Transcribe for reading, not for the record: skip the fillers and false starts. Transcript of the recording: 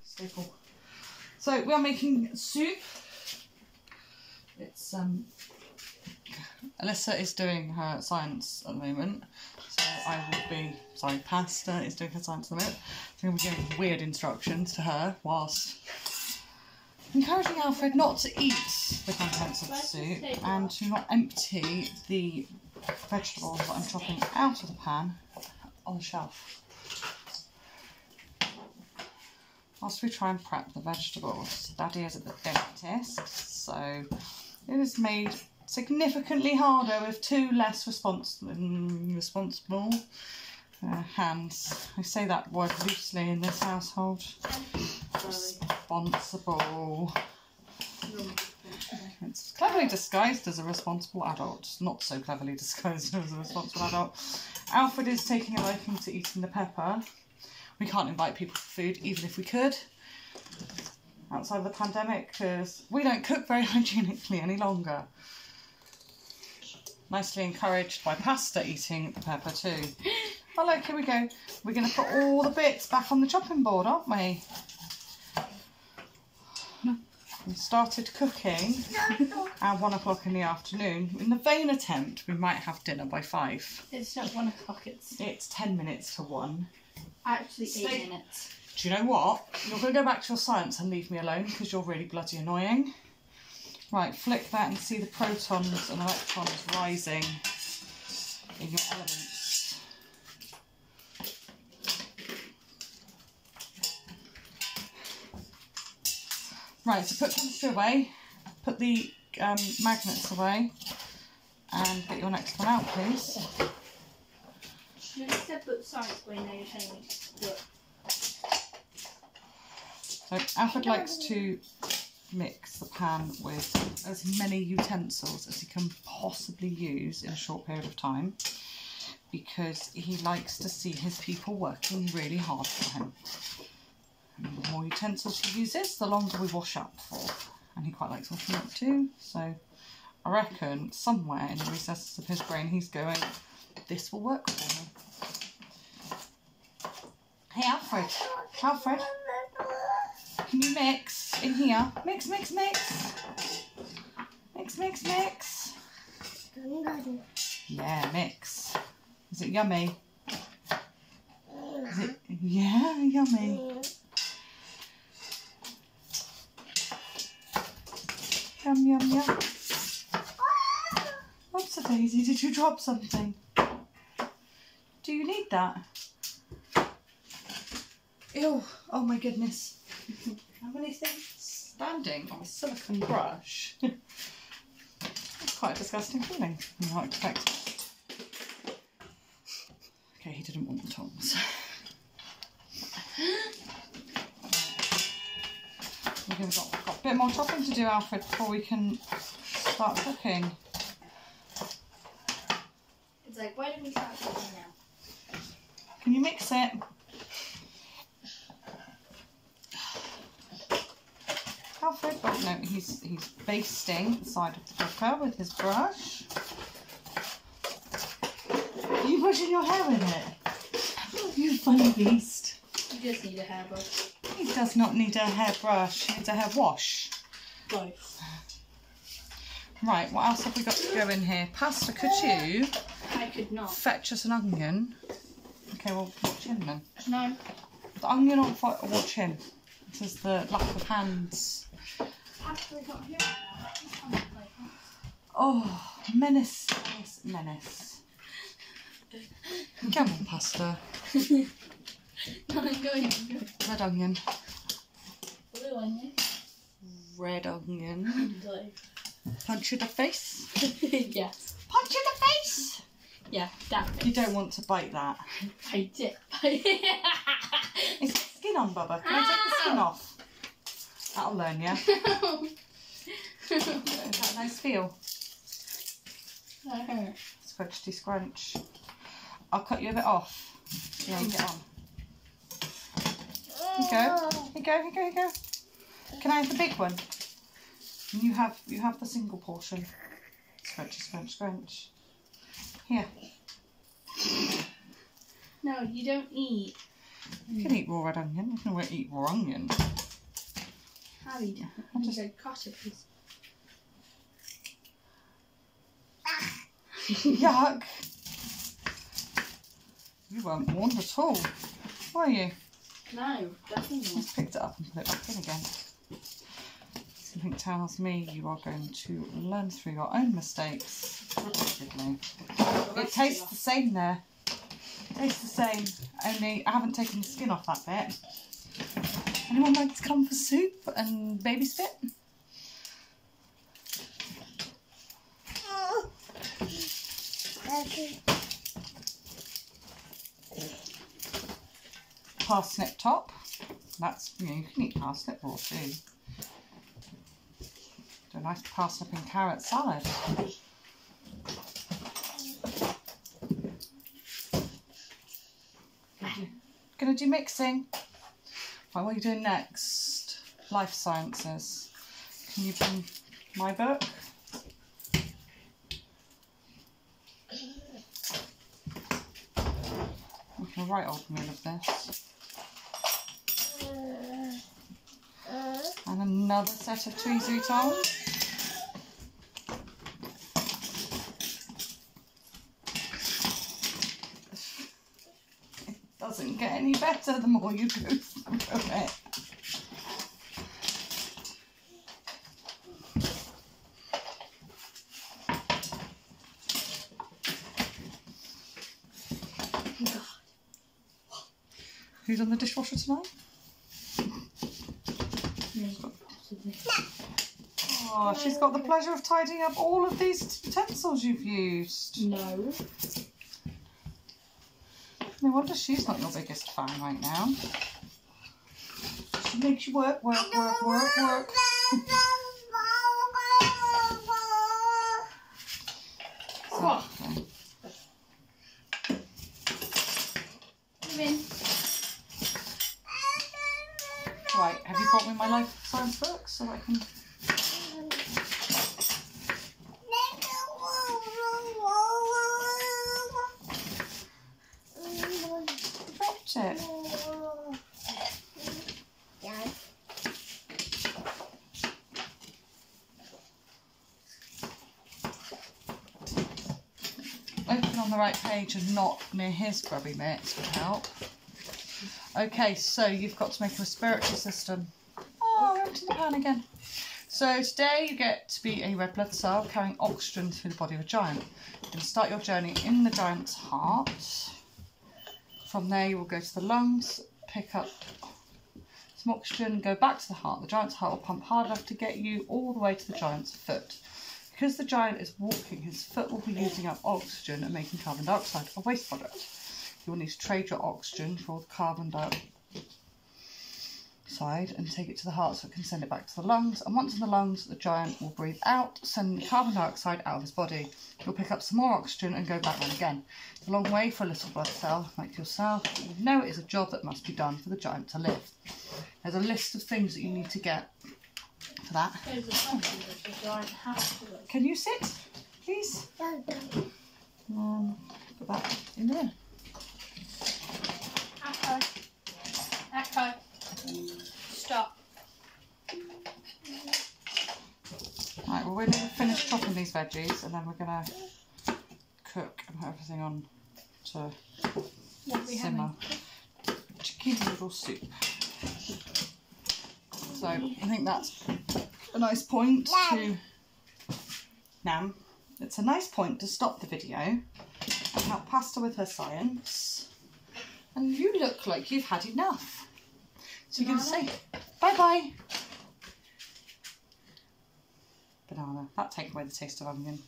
staple. So we are making soup. It's Alyssa is doing her science at the moment, so I will be, sorry, Pasta is doing her science at the moment, so I'm going to be giving weird instructions to her whilst encouraging Alfred not to eat the contents of the soup and to not empty the vegetables that I'm chopping out of the pan on the shelf. Whilst we try and prep the vegetables, Daddy is at the dentist, so it is made significantly harder with two less responsible hands. I say that word loosely in this household. Responsible. It's cleverly disguised as a responsible adult. Not so cleverly disguised as a responsible adult. Alfred is taking a liking to eating the pepper. We can't invite people for food, even if we could, outside of the pandemic, because we don't cook very hygienically any longer. Nicely encouraged by Pasta eating the pepper too. Oh look, here we go. We're going to put all the bits back on the chopping board, aren't we? We started cooking at 1 o'clock in the afternoon. In the vain attempt, we might have dinner by 5. It's not 1 o'clock, It's 10 minutes to 1. Actually 8 minutes. Do you know what? You're going to go back to your science and leave me alone because you're really bloody annoying. Right, flick that and see the protons and electrons rising in your elements. Right, so put chemistry away, put the magnets away, and get your next one out, please. You said put science away, now you're telling me to do it. So Alfred likes to mix the pan with as many utensils as he can possibly use in a short period of time, because he likes to see his people working really hard for him. And the more utensils he uses, the longer we wash up for. And he quite likes washing up too, so I reckon somewhere in the recesses of his brain he's going, this will work for me. Hey Alfred, Alfred, can you mix in here? Mix, mix, mix. Mix, mix, mix. Yeah, mix. Is it yummy? Is it? Yeah, yummy. Yum, yum, yum. Oops, a daisy, did you drop something? Do you need that? Ew, oh my goodness. How many things standing on a silicone brush? That's quite a disgusting feeling. You might expect. Okay, he didn't want the tongs. We've got a bit more chopping to do, Alfred, before we can start cooking. It's like, why don't we start cooking now? Can you mix it? Alfred, oh no, he's basting the side of the cooker with his brush. Are you brushing your hair with it? You funny beast. You just need a hairbrush. He does not need a hairbrush, he needs a hair wash. Both. Right, what else have we got to go in here? Pasta, could you? I could not. Fetch us an onion. Okay, well, what chin then? No. The onion or what chin? This is the lack of hands. Oh, menace, menace, menace. Come on, Pasta. No, I'm going. Red onion. Blue onion. Red onion. Blue. Punch in the face? Yes. Punch in the face? Yeah, that face. You don't want to bite that. I did. Is the skin on, Bubba? Can I take the skin off? That'll learn you. Is that a nice feel? Scrunchy scrunch. I'll cut you a bit off. Yeah, you get on. Here you go. Here you go, here you go, here you go. Can I have the big one? And you have the single portion. Scrunchy scrunch scrunch. Here. No, you don't eat You can eat raw red onion. You can eat raw onion. How do you just cut a piece? Yuck! You weren't warned at all, were you? No, definitely not. Just picked it up and put it back in again. Something tells me you are going to learn through your own mistakes repeatedly. It tastes the same there. It tastes the same, only I haven't taken the skin off that bit. Anyone like to come for soup and baby spit? Parsnip top. That's, you know, you can eat parsnip raw too. Do a nice parsnip and carrot salad. Gonna do mixing. Right, what are you doing next? Life sciences. Can you bring my book? We can write old me of this. And another set of tweezers. It doesn't get any better the more you go through it. Who's on the dishwasher tonight? Oh, she's got the pleasure of tidying up all of these utensils you've used. No. No wonder she's not your biggest fan right now. She makes you work. So, okay. Come in. Right, have you brought me my life science book so I can... Dropped it. Open on the right page and not near his grubby mitts would help. Okay, so you've got to make a respiratory system. Oh, empty the pan again. So today you get to be a red blood cell carrying oxygen through the body of a giant. You're going to start your journey in the giant's heart. From there you will go to the lungs, pick up some oxygen, go back to the heart. The giant's heart will pump hard enough to get you all the way to the giant's foot. Because the giant is walking, his foot will be using up oxygen and making carbon dioxide, a waste product. You will need to trade your oxygen for the carbon dioxide and take it to the heart so it can send it back to the lungs. And once in the lungs, the giant will breathe out, send the carbon dioxide out of his body. You'll pick up some more oxygen and go back on again. It's a long way for a little blood cell like yourself. You know it is a job that must be done for the giant to live. There's a list of things that you need to get for that. Can you sit, please? Put that in there. Echo. Stop. Right, well we're going to finish chopping these veggies and then we're going to cook and put everything on to simmer. Chicken noodle soup. So I think that's a nice point to... Nam. It's a nice point to stop the video and help Pasta with her science. And you look like you've had enough. So you're going to say bye-bye. Banana. That'll take away the taste of onion.